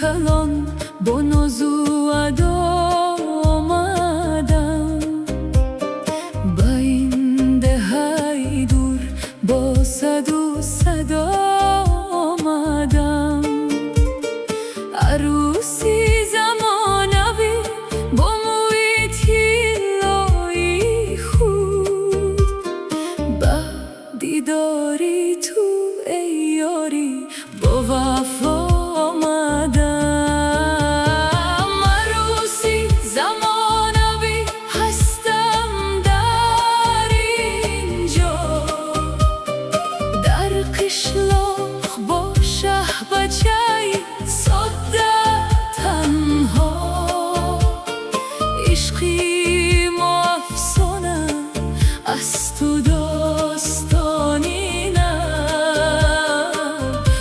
کلان با ناز و ادا آمدم، با این دههای دور با صد و صدا آمدم. عروسی زمانوی با موی طلایی خوب، با دیداری تو ای یاری با وفا آمدم. عروسی زمانوی هستم در اینجا، در قشلاق با شهبچه‌ی ساده تنها. عشقی ما افسانه است و داستانی نه،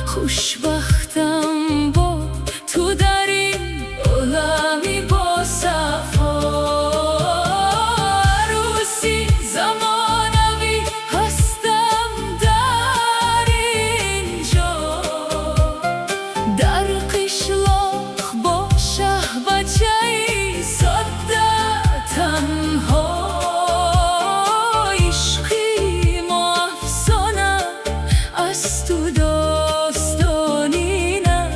خوشبختم با تو در این عالمی با صفا. عروسی زمانوی هستم در اینجا، در قشلاق با شهبچه‌ی ساده تنها. عشقی ما افسانه است و داستانی نه،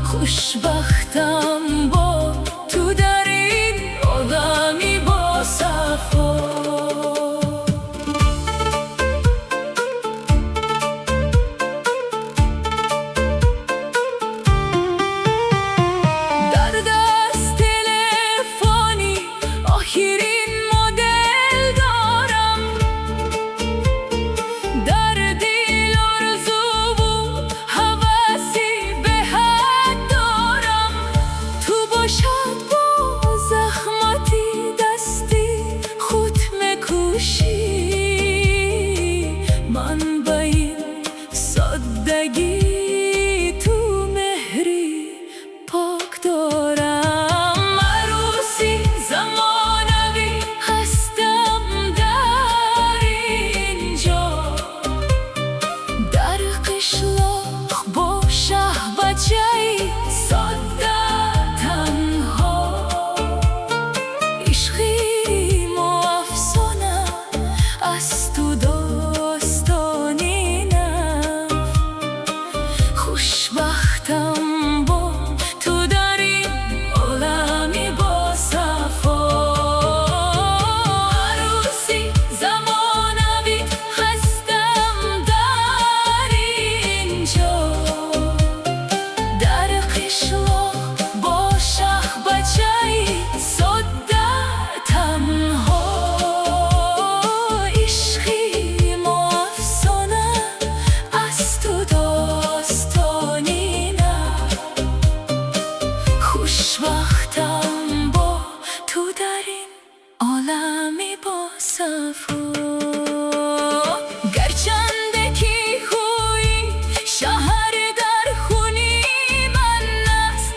خوشبختم با تو در این عالمی با صفا. در دست تلفنی آخرین مدل دارم، در دل آرزو و هوسی به حد دارم. تو باشد با زحمتی دستی خود میکشی، من با این سادگی تو مهری پاک دارم. عروسی زمانوی هستم در اینجا، در قشلاق با شهبچه‌ی ساده تنها. عشقی ما افسانه است و داستانی نه، خوشبختم با تو در این عالمی با صفا. عروسی زمانوی هستم در اینجا، در قشلاق با شهبچه‌ی ساده تنها. عشقی ما افسانه است و داستانی نه، خوشبختم با تو در این عالمی با صفا. گرچنده که خوی شهر در خونی من است،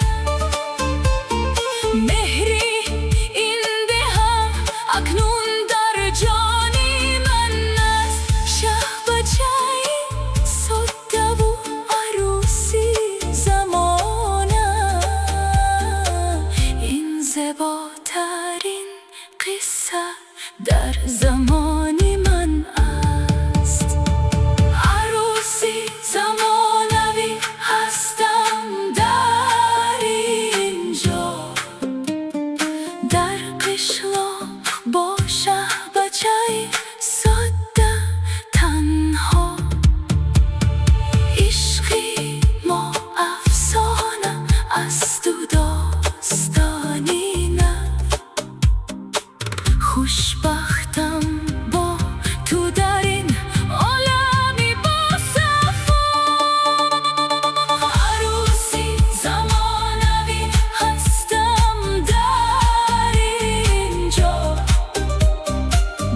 مهری این دهر اکنون در جانی من است. شهبچه‌ی ساده و عروسی زمانه، این زیباترین قصه در زمانی من است. عروسی زمانوی هستم در اینجا، در قشلاق با شهبچه‌ی ساده تنها. عشقی ما افسانه است و داستانی نه، خوشبختم با تو در این عالمی با صفا. عروسی زمانوی هستم در اینجا،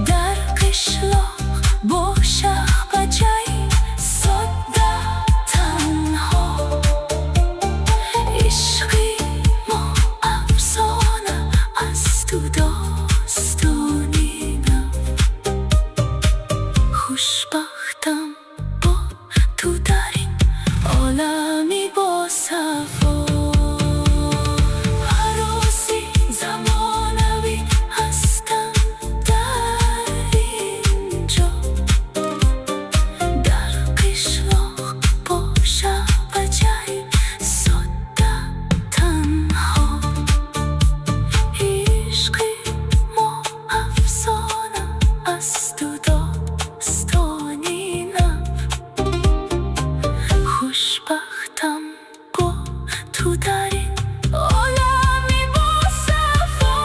در قشلاق با شهبچه‌ی ساده تنها. عشقی ما افسانه است و داستانی نه، خوشبختم با تو در این عالمی با دوستانینم خوشبختم گو تو در این عالمی با صفا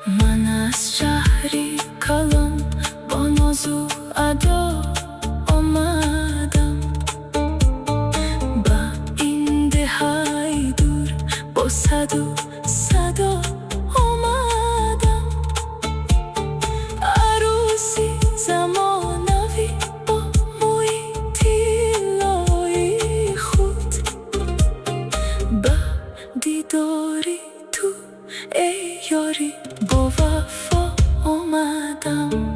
من از شهری کلان با ناز و ادا آمدم با این دههای دور با صد و صدا آمدم عروسی زمانوی با موی طلایی خود با دیداری تو ای یاری با وفا آمدم